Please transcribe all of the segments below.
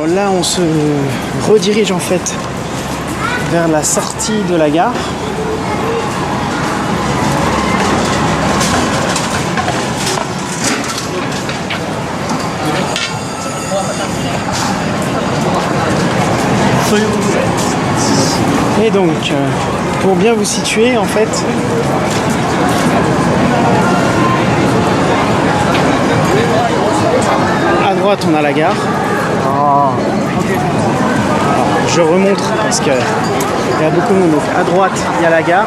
Alors là, on se redirige en fait vers la sortie de la gare. Et donc, pour bien vous situer, en fait, à droite, on a la gare. Alors, je remonte parce qu'il y a beaucoup de monde. Donc, à droite, il y a la gare.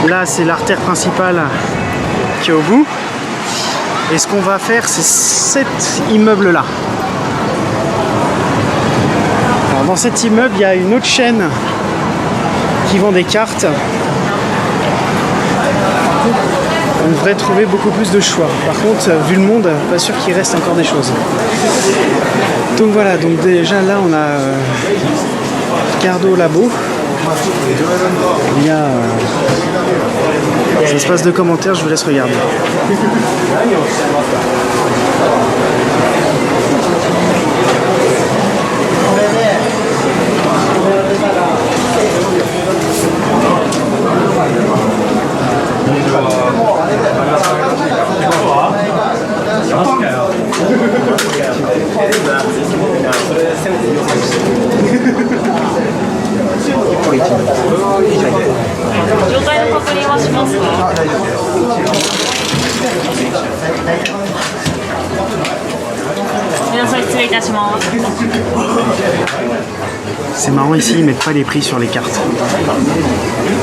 Là, c'est l'artère principale qui est au bout. Et ce qu'on va faire, c'est cet immeuble-là. Dans cet immeuble, il y a une autre chaîne qui vend des cartes. On devrait trouver beaucoup plus de choix. Par contre, vu le monde, pas sûr qu'il reste encore des choses. Donc voilà, donc déjà là, on a Ricardo Labo. Il y a des espaces de commentaires, je vous laisse regarder. C'est marrant ici, ils mettent pas les prix sur les cartes.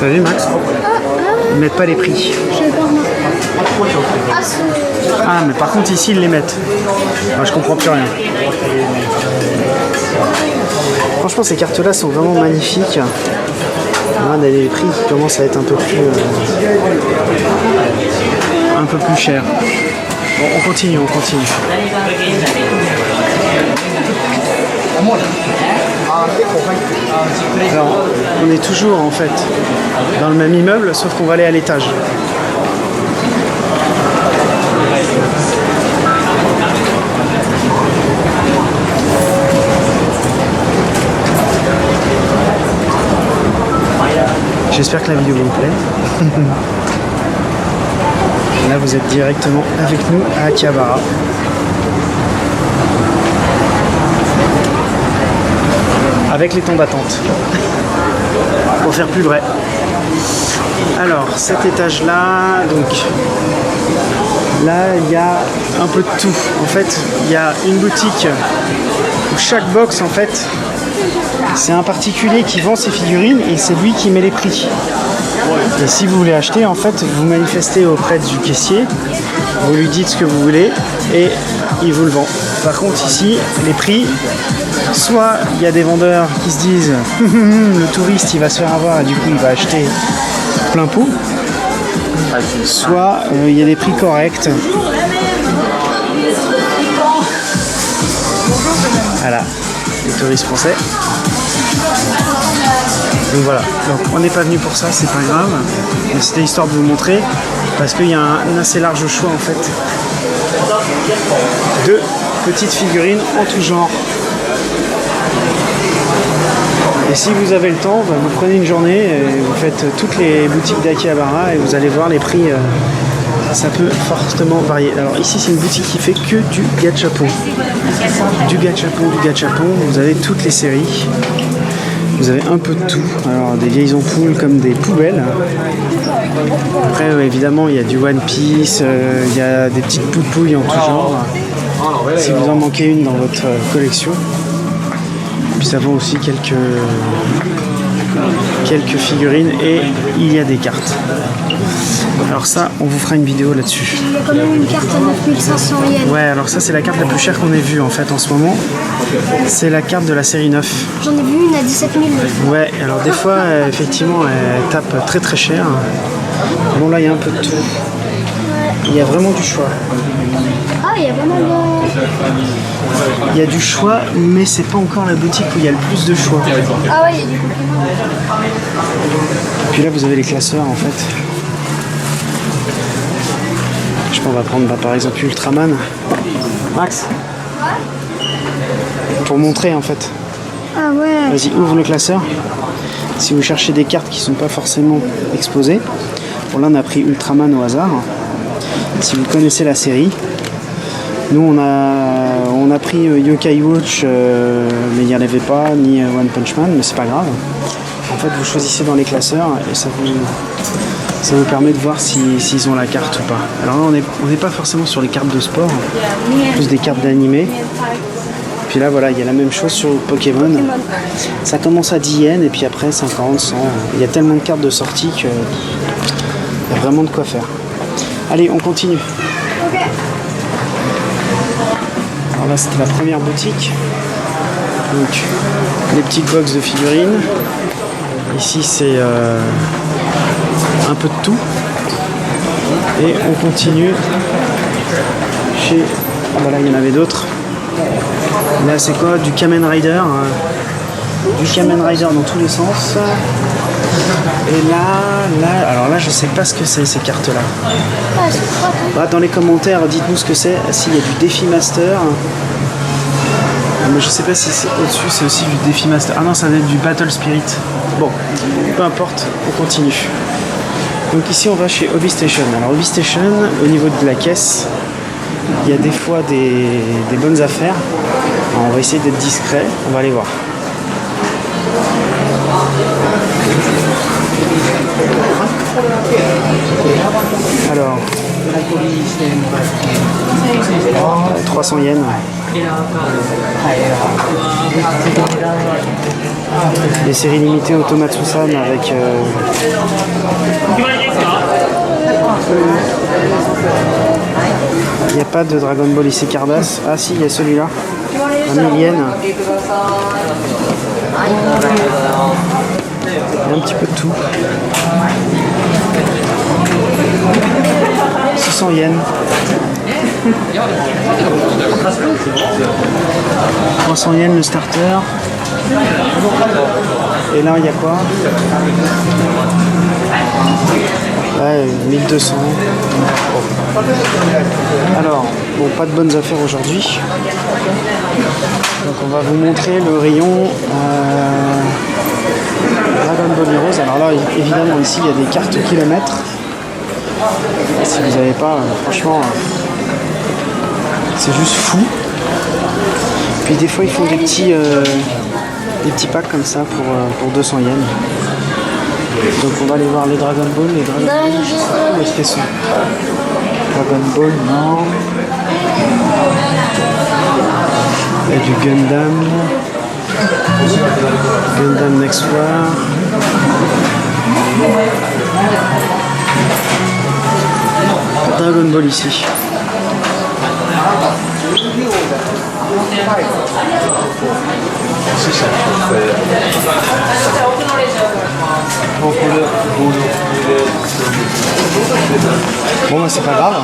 T'as vu Max? Ils mettent pas les prix. Ah mais par contre ici ils les mettent. Moi je comprends plus rien. Franchement ces cartes là sont vraiment magnifiques. Les prix commencent à être un peu plus chers. Bon, on continue. Alors, on est toujours en fait dans le même immeuble, sauf qu'on va aller à l'étage. J'espère que la vidéo vous plaît. Là, vous êtes directement avec nous à Akihabara. Avec les temps d'attente. Pour faire plus vrai. Alors, cet étage-là, donc là, il y a un peu de tout. En fait, il y a une boutique où chaque box, en fait, c'est un particulier qui vend ses figurines et c'est lui qui met les prix. Et si vous voulez acheter, en fait, vous manifestez auprès du caissier, vous lui dites ce que vous voulez et il vous le vend. Par contre, ici, les prix, soit il y a des vendeurs qui se disent le touriste il va se faire avoir et du coup il va acheter plein pot, soit il y a des prix corrects. Voilà, les touristes français. Donc voilà, donc on n'est pas venu pour ça, c'est pas grave, mais c'était histoire de vous montrer parce qu'il y a un assez large choix en fait de petites figurines en tout genre. Et si vous avez le temps, vous prenez une journée et vous faites toutes les boutiques d'Akihabara et vous allez voir les prix, ça peut fortement varier. Alors ici c'est une boutique qui fait que du gachapon. Du gachapon, vous avez toutes les séries. Vous avez un peu de tout, alors des vieilles ampoules comme des poubelles. Après évidemment il y a du One Piece, il y a des petites poupouilles en tout genre. Si vous en manquez une dans votre collection. Puis ça vend aussi quelques figurines et il y a des cartes. Alors ça, on vous fera une vidéo là-dessus. Il y a quand même une carte à 9500 yens. Ouais, alors ça c'est la carte la plus chère qu'on ait vue en fait en ce moment. C'est la carte de la série 9. J'en ai vu une à 17 000. Ouais, alors des fois effectivement elle tape très très cher. Bon là il y a un peu de tout. Il y a vraiment du choix. Ah, il y a pas mal de... Il y a du choix, mais c'est pas encore la boutique où il y a le plus de choix. Ah ouais, il y a du Pokémon. Puis là vous avez les classeurs en fait. Je pense qu'on va prendre par exemple Ultraman. Max. pour montrer en fait. Ah ouais. Vas-y, ouvre le classeur. Si vous cherchez des cartes qui ne sont pas forcément exposées. Bon, là on a pris Ultraman au hasard. Si vous connaissez la série. Nous on a pris Yokai Watch, mais il n'y en avait pas, ni One Punch Man, mais c'est pas grave. En fait vous choisissez dans les classeurs et ça vous permet de voir s'ils ont la carte ou pas. Alors là on n'est pas forcément sur les cartes de sport, plus des cartes d'animé. Puis là voilà, il y a la même chose sur Pokémon. Ça commence à 10 yens et puis après 50, 100. Il y a tellement de cartes de sortie qu'il y a vraiment de quoi faire. Allez, on continue. Ok. Alors là c'était la première boutique. Donc les petites box de figurines. Ici c'est un peu de tout. Et on continue chez... Ah bah là il y en avait d'autres. Là c'est quoi? Du Kamen Rider. Du Kamen Rider dans tous les sens. Et là, alors là je sais pas ce que c'est ces cartes là. Bah, dans les commentaires dites-nous ce que c'est. S'il y a du Défi Master. Mais je sais pas si c'est au-dessus c'est aussi du Défi Master. Ah non, ça va être du Battle Spirit. Bon, peu importe, on continue. Donc ici on va chez Hobby Station. Alors Hobby Station, au niveau de la caisse, il y a des fois des bonnes affaires. Alors, on va essayer d'être discret, on va aller voir. Alors, 300 yens. Les séries limitées Otomatsu-san avec il n'y a pas de Dragon Ball ici Cardass. Ah si, il y a celui-là. 1000 yens. Il y a un petit peu de tout. 600 yens. 300 yens le starter. Et là il y a quoi? Ouais, 1200. Bon. Alors, bon, pas de bonnes affaires aujourd'hui. Donc on va vous montrer le rayon Dragon Ball Heroes. Alors là, évidemment, ici, il y a des cartes kilomètres. Si vous n'avez pas, franchement, c'est juste fou. Puis des fois, ils font des petits packs comme ça pour 200 yens. Donc on va aller voir les Dragon Ball. Les Dragon Ball, je sais pas où est-ce qu'elles sont. Dragon Ball, non. Il y a du Gundam. Gundam Next War. Dragon Ball ici. Bon bah c'est pas grave.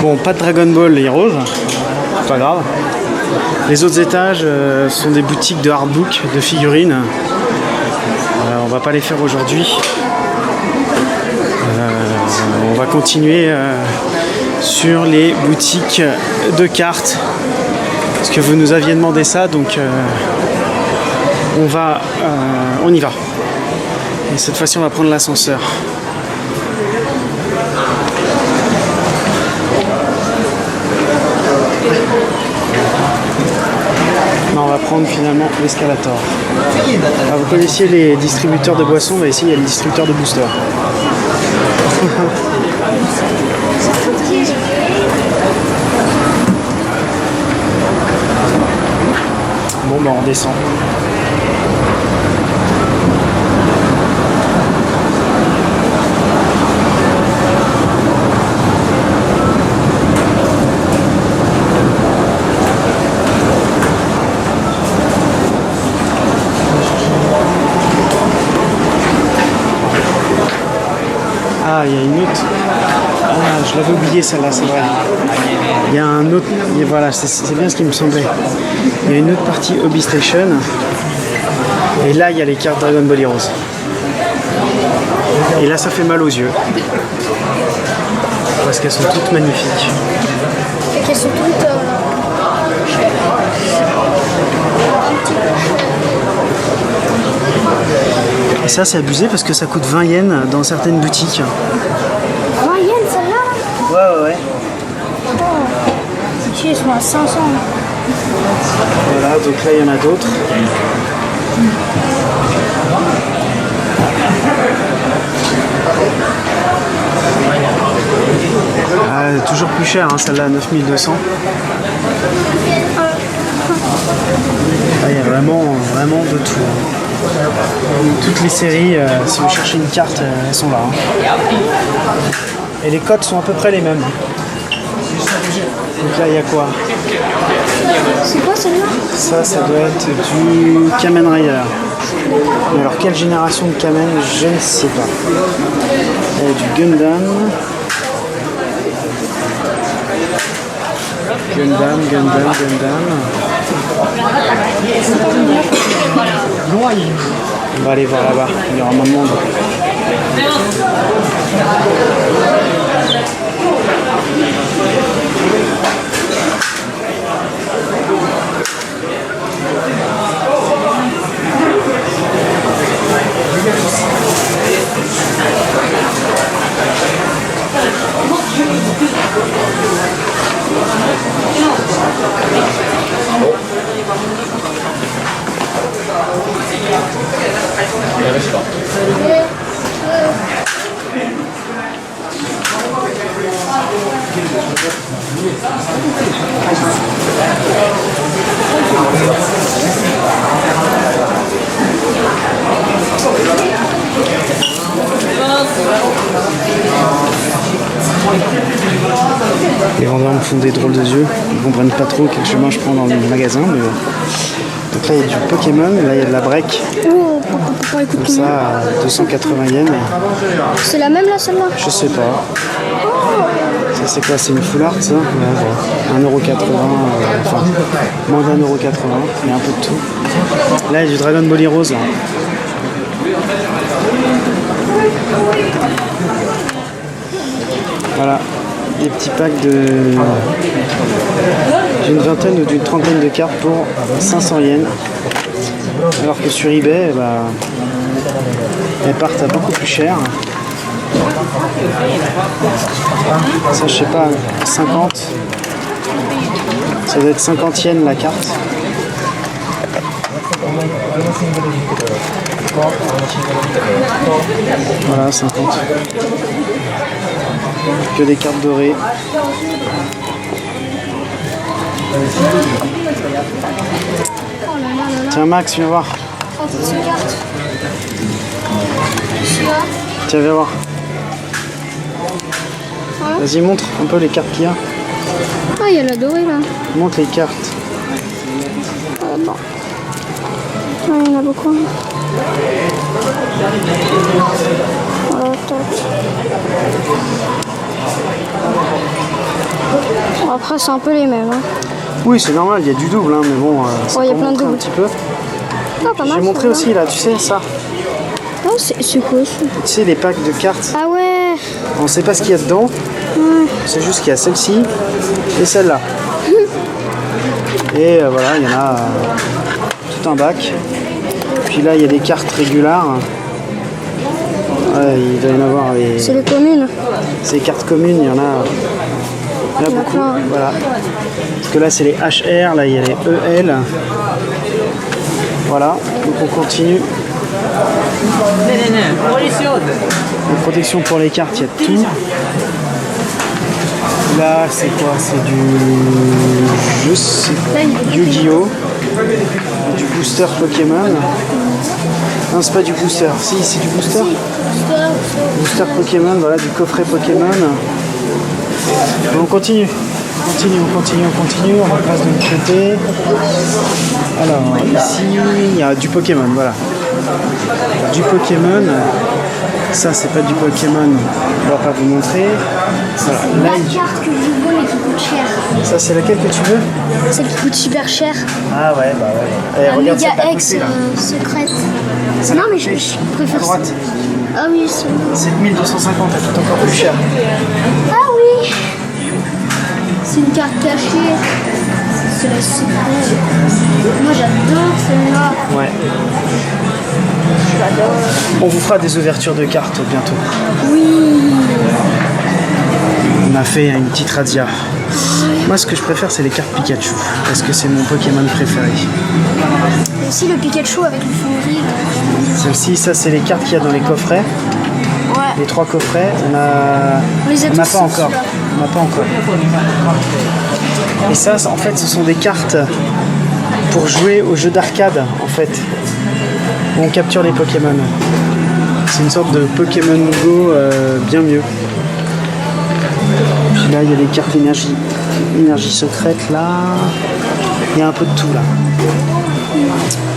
Bon, pas de Dragon Ball Heroes, c'est pas grave. Les autres étages sont des boutiques de hardbook, de figurines. On va pas les faire aujourd'hui. On va continuer sur les boutiques de cartes. Parce que vous nous aviez demandé ça, donc on y va. Et cette fois-ci, on va prendre l'ascenseur. Non, on va prendre finalement l'escalator. Alors, vous connaissiez les distributeurs de boissons, ici il y a les distributeurs de boosters. Bon, bah on descend. Ah, il y a une autre. Ah, je l'avais oublié celle-là, c'est vrai. Il y a un autre, et voilà, c'est bien ce qui me semblait. Il y a une autre partie Hobby Station. Et là, il y a les cartes Dragon Ball Heroes. Et là, ça fait mal aux yeux. Parce qu'elles sont toutes magnifiques. Et qu'elles sont toutes... Et ça, c'est abusé parce que ça coûte 20 yens dans certaines boutiques. 20 yens celle-là? Ouais. Ici, ils sont à 500. Voilà, donc là, il y en a d'autres. Ah, toujours plus cher, hein, celle-là, 9200. Ah, il y a vraiment de tout. Toutes les séries, si vous cherchez une carte, elles sont là. Et les codes sont à peu près les mêmes. Donc là, il y a quoi? C'est quoi celle-là? Ça doit être du Kamen Rider. Mais alors, quelle génération de Kamen? Je ne sais pas. Il y a du Gundam. Gundam. On va aller voir là-bas, il y aura moins de monde. Les vendeurs me font des drôles de yeux, ils comprennent pas trop quel chemin je prends dans le magasin. Mais... Donc là il y a du Pokémon, là il y a de la break. Oh, papa, écoute comme ça à 280 yens. C'est la même là celle-là? Je sais pas. Ça c'est quoi? C'est une full art ça? Ouais, 1,80€, enfin moins d'1,80€, il y a un peu de tout. Là il y a du Dragon Ball Heroes là. Voilà, des petits packs d'une vingtaine ou d'une trentaine de cartes pour 500 yens. Alors que sur eBay, elles partent à beaucoup plus cher. Ça, je sais pas, 50. Ça doit être 50 yens la carte. Voilà, 50. Que des cartes dorées. Tiens Max, viens voir. Oh, c'est une carte. Tiens, viens voir. Voilà. Vas-y, montre un peu les cartes qu'il y a. Ah, il y a la dorée là. Montre les cartes. Bon. Ah, il y en a beaucoup. Voilà, tac. Bon, après, c'est un peu les mêmes. Hein. Oui, c'est normal, il y a du double, hein, mais bon, ça il y a plein de doubles. un petit peu. Ah, pas mal. J'ai montré aussi là, tu sais, ça. Oh, c'est quoi ça? Tu sais, les packs de cartes. Ah ouais. On ne sait pas ce qu'il y a dedans. C'est juste qu'il y a celle-ci et celle-là. Et voilà, il y en a tout un bac. Puis là, il y a des cartes régulières. Ouais, il doit y en avoir les... C'est les communes. Ces cartes communes, il y en a beaucoup. Plein. Voilà. Parce que là, c'est les HR, là, il y a les EL. Voilà, donc on continue. Les protections pour les cartes, il y a tout. Là, c'est quoi? C'est du... Je sais pas. Yu-Gi-Oh! Du booster Pokémon. Non, c'est pas du booster. Si, c'est du booster. Booster Pokémon, voilà, du coffret Pokémon. On continue. On repasse de l'autre côté. Alors, ici, il y a du Pokémon, voilà. Du Pokémon. Ça, c'est pas du Pokémon. On va pas vous montrer. Voilà. La Là, carte que je veux mais qui coûte cher. ça c'est laquelle que tu veux? Celle qui coûte super cher. Ah ouais, bah ouais. Eh, La regarde Méga celle d'à X côté, là. secrète. Celle Non à mais côté, je à préfère ça. droite. Ah oui, c'est... 7250, elle coûte encore plus cher. Ah oui. C'est une carte cachée. C'est la secrète. Moi j'adore celle-là. Ouais. J'adore. On vous fera des ouvertures de cartes bientôt. Oui. On a fait une petite razzia. Moi, ce que je préfère, c'est les cartes Pikachu. Parce que c'est mon Pokémon préféré. Et aussi le Pikachu avec le fonderie. Celle-ci, ça, c'est les cartes qu'il y a dans les coffrets. Ouais. Les 3 coffrets, on a... On les a On n'a tous pas encore. ceux-là. On n'a pas encore. Et ça, en fait, ce sont des cartes pour jouer au jeu d'arcade, en fait. Où on capture les Pokémon. C'est une sorte de Pokémon Go bien mieux. Puis là, il y a les cartes énergie secrète, là. Il y a un peu de tout, là.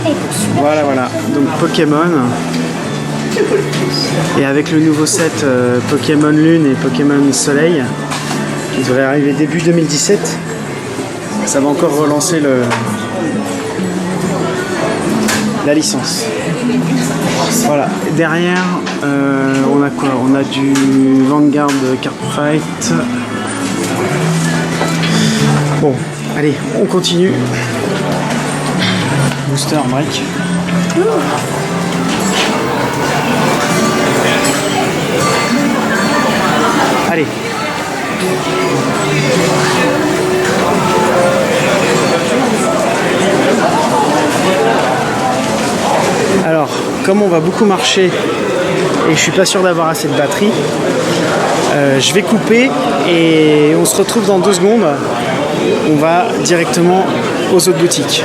Et super. Voilà, voilà. Donc Pokémon. Et avec le nouveau set Pokémon Lune et Pokémon Soleil, qui devrait arriver début 2017, ça va encore relancer la licence. Voilà. Derrière, on a quoi? On a du Vanguard Card Fight. Bon, allez, on continue. Booster break. Allez. Alors, comme on va beaucoup marcher et je suis pas sûr d'avoir assez de batterie, je vais couper et on se retrouve dans 2 secondes. On va directement aux autres boutiques.